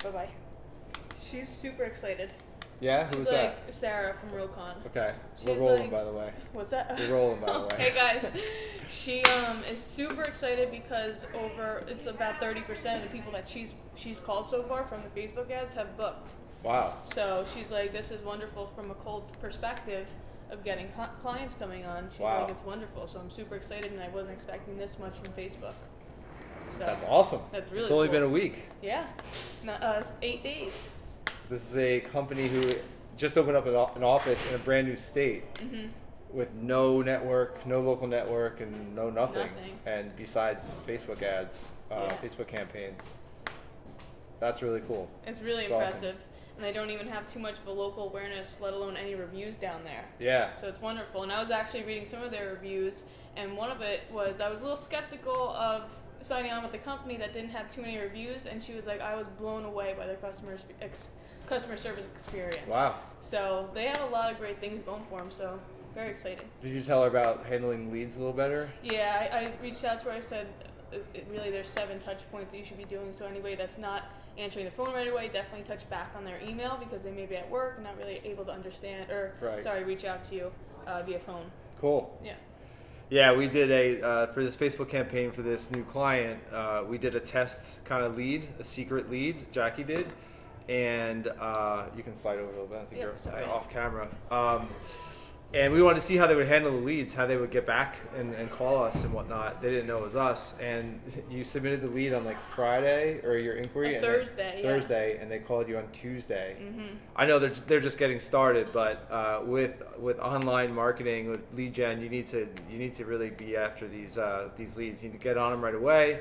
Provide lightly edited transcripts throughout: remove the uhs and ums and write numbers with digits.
bye-bye. She's super excited. Yeah? She's Who's like that? Sarah from RealCon. Okay. She's We're rolling, like- by the way. What's that? We're rolling, by the way. Hey guys, she is super excited because it's about 30% of the people that she's called so far from the Facebook ads have booked. Wow. So she's like, this is wonderful from a cold perspective of getting clients coming on. She's Wow. like, it's wonderful. So I'm super excited, and I wasn't expecting this much from Facebook. So That's awesome. That's really It's only cool. been a week. Yeah, 8 days. This is a company who just opened up an office in a brand new state with no network, no local network, and no nothing. And besides Facebook ads, Facebook campaigns. That's really cool. It's really It's impressive. And they don't even have too much of a local awareness, let alone any reviews down there. Yeah. So it's wonderful. And I was actually reading some of their reviews, and one of it was I was a little skeptical of signing on with a company that didn't have too many reviews, and she was like, I was blown away by their customer service experience. Wow. So they have a lot of great things going for them, so very excited. Did you tell her about handling leads a little better? Yeah, I reached out to her. I said, really, there's 7 touch points that you should be doing, so anybody that's not answering the phone right away, definitely touch back on their email because they may be at work and not really able to understand, or reach out to you via phone. Cool. Yeah. Yeah, we did for this Facebook campaign for this new client, we did a test kind of lead, a secret lead, Jackie did, and you can slide over a little bit, I think you're off camera. And we wanted to see how they would handle the leads, how they would get back and call us and whatnot. They didn't know it was us. And you submitted the lead on like Friday, or your inquiry? Thursday, and they called you on Tuesday. Mm-hmm. I know they're just getting started, but with online marketing, with lead gen, you need to really be after these leads. You need to get on them right away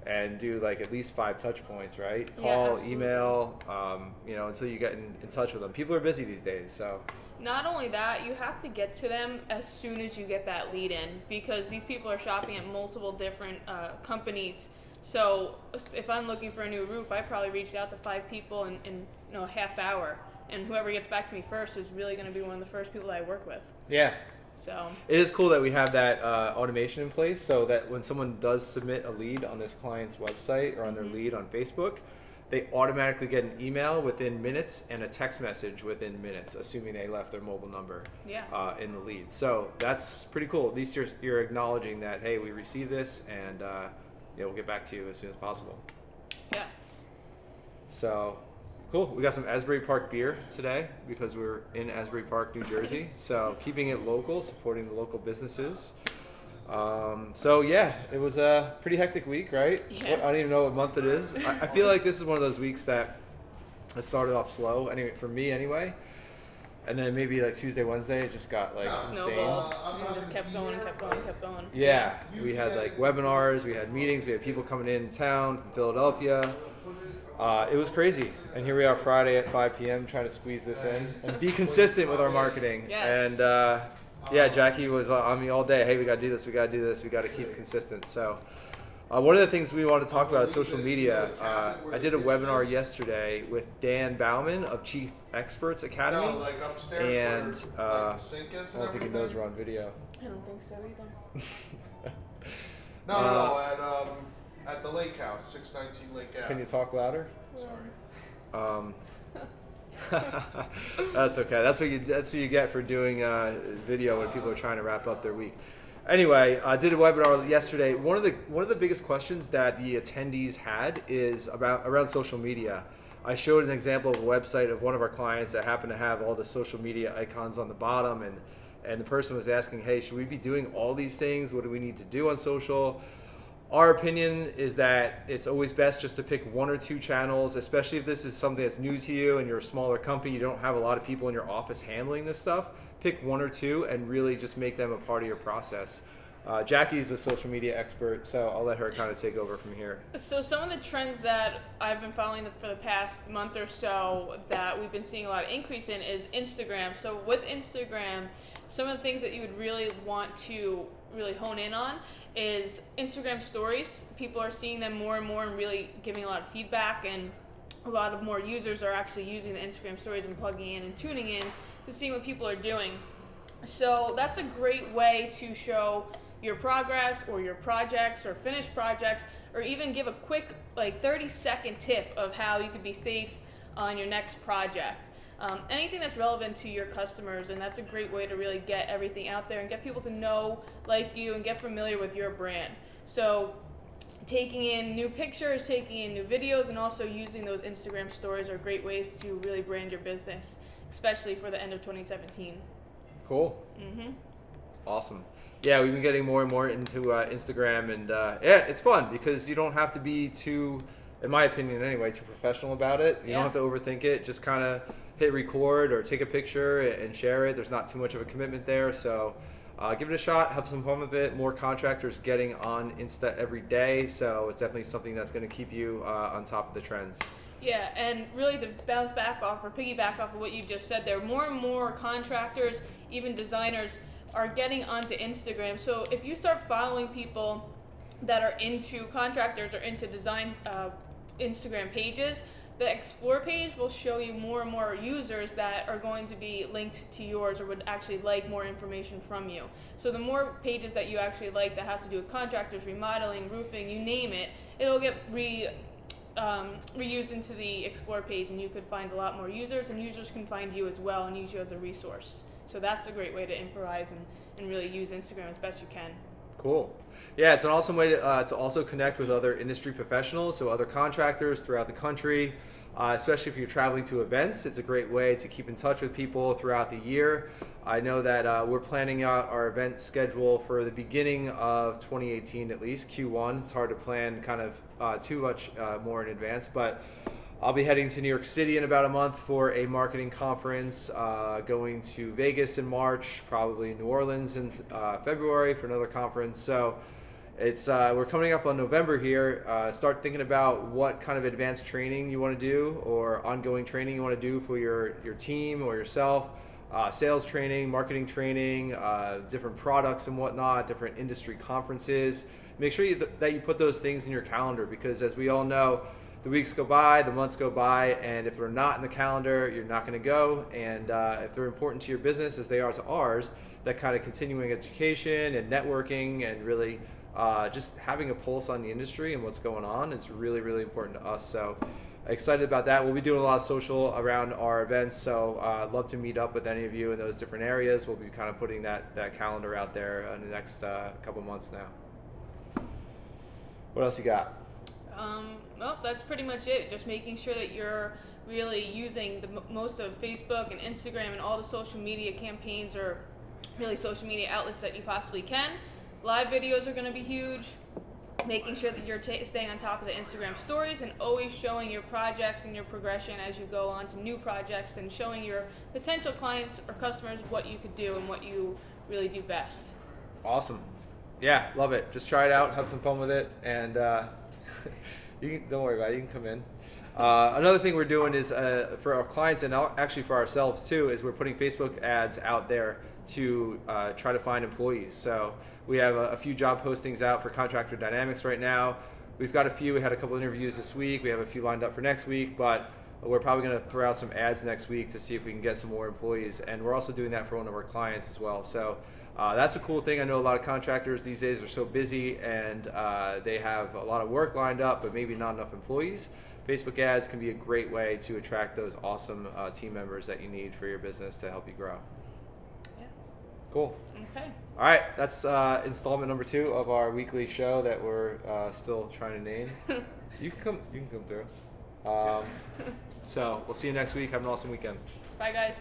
and do like at least 5 touch points, right? Call, email, until you get in touch with them. People are busy these days, so. Not only that, you have to get to them as soon as you get that lead in, because these people are shopping at multiple different companies. So if I'm looking for a new roof, I probably reached out to 5 people in a half hour, and whoever gets back to me first is really going to be one of the first people that I work with. Yeah. So it is cool that we have that automation in place, so that when someone does submit a lead on this client's website or on their lead on Facebook, they automatically get an email within minutes and a text message within minutes, assuming they left their mobile number in the lead. So that's pretty cool. At least you're acknowledging that, hey, we received this, and we'll get back to you as soon as possible. Yeah. So cool. We got some Asbury Park beer today because we're in Asbury Park, New Jersey. So keeping it local, supporting the local businesses. It was a pretty hectic week, right? Yeah. I don't even know what month it is. I feel like this is one of those weeks that it started off slow, anyway, for me anyway. And then maybe like Tuesday, Wednesday, it just got like insane. Snowballed, and it just kept going and kept going and kept going. Yeah, we had like webinars, we had meetings, we had people coming in town from Philadelphia. It was crazy. And here we are Friday at 5 p.m. trying to squeeze this in and be consistent with our marketing. Yes. And Jackie was on me all day. Hey, we got to do this. We got to do this. We got to keep it consistent. So one of the things we want to talk about is social media. I did a webinar yesterday with Dan Bauman of Chief Experts Academy. No, like upstairs and where, the sink is and I don't think he knows we're on video. I don't think so either. No, at the lake house, 619 Lake Ave. Can you talk louder? Sorry. That's okay. That's what you get for doing video when people are trying to wrap up their week. Anyway, I did a webinar yesterday. One of the biggest questions that the attendees had is around social media. I showed an example of a website of one of our clients that happened to have all the social media icons on the bottom, and the person was asking, hey, should we be doing all these things? What do we need to do on social? Our opinion is that it's always best just to pick 1 or 2 channels, especially if this is something that's new to you and you're a smaller company, you don't have a lot of people in your office handling this stuff. Pick 1 or 2 and really just make them a part of your process. Jackie's a social media expert, so I'll let her kind of take over from here. So some of the trends that I've been following for the past month or so that we've been seeing a lot of increase in is Instagram. So with Instagram, some of the things that you would really want to really hone in on is Instagram stories. People are seeing them more and more and really giving a lot of feedback, and a lot of more users are actually using the Instagram stories and plugging in and tuning in to see what people are doing. So that's a great way to show your progress or your projects or finished projects, or even give a quick 30-second tip of how you could be safe on your next project. Anything that's relevant to your customers, and that's a great way to really get everything out there and get people to know, like you, and get familiar with your brand. So taking in new pictures, taking in new videos, and also using those Instagram stories are great ways to really brand your business, especially for the end of 2017. Cool. Mm-hmm. Awesome. Yeah, we've been getting more and more into Instagram, and yeah, it's fun because you don't have to be too, in my opinion anyway, too professional about it. You don't have to overthink it. Just kind of hit record or take a picture and share it. There's not too much of a commitment there, so give it a shot, have some fun with it. More contractors getting on Insta every day, so it's definitely something that's going to keep you on top of the trends. Yeah, and really to bounce back off or piggyback off of what you just said there, more and more contractors, even designers, are getting onto Instagram. So if you start following people that are into contractors or into design Instagram pages, the Explore page will show you more and more users that are going to be linked to yours or would actually like more information from you. So the more pages that you actually like that has to do with contractors, remodeling, roofing, you name it, it'll get reused into the Explore page, and you could find a lot more users, and users can find you as well and use you as a resource. So that's a great way to improvise and really use Instagram as best you can. Cool. Yeah, it's an awesome way to also connect with other industry professionals, so other contractors throughout the country, especially if you're traveling to events. It's a great way to keep in touch with people throughout the year. I know that we're planning out our event schedule for the beginning of 2018, at least Q1. It's hard to plan kind of too much more in advance, but I'll be heading to New York City in about a month for a marketing conference, going to Vegas in March, probably New Orleans in February for another conference. So it's we're coming up on November here. Start thinking about what kind of advanced training you want to do or ongoing training you want to do for your team or yourself. Sales training, marketing training, different products and whatnot, different industry conferences. Make sure that you put those things in your calendar, because as we all know, the weeks go by, the months go by, and if they're not in the calendar, you're not going to go. And if they're important to your business as they are to ours, that kind of continuing education and networking and really just having a pulse on the industry and what's going on is really, really important to us. So excited about that. We'll be doing a lot of social around our events, so I'd love to meet up with any of you in those different areas. We'll be kind of putting that calendar out there in the next couple months now. What else you got? Well, that's pretty much it. Just making sure that you're really using the most of Facebook and Instagram and all the social media campaigns or really social media outlets that you possibly can. Live videos are going to be huge. Making sure that you're staying on top of the Instagram stories and always showing your projects and your progression as you go on to new projects, and showing your potential clients or customers what you could do and what you really do best. Awesome. Yeah, love it. Just try it out, have some fun with it, and don't worry about it. You can come in. Another thing we're doing is for our clients and actually for ourselves too, is we're putting Facebook ads out there to try to find employees. So we have a few job postings out for Contractor Dynamics right now. We've got a few. We had a couple interviews this week. We have a few lined up for next week, but we're probably going to throw out some ads next week to see if we can get some more employees. And we're also doing that for one of our clients as well. So that's a cool thing. I know a lot of contractors these days are so busy and they have a lot of work lined up, but maybe not enough employees. Facebook ads can be a great way to attract those awesome team members that you need for your business to help you grow. Yeah. Cool. Okay. All right, that's installment number 2 of our weekly show that we're still trying to name. You can come through. So we'll see you next week. Have an awesome weekend. Bye, guys.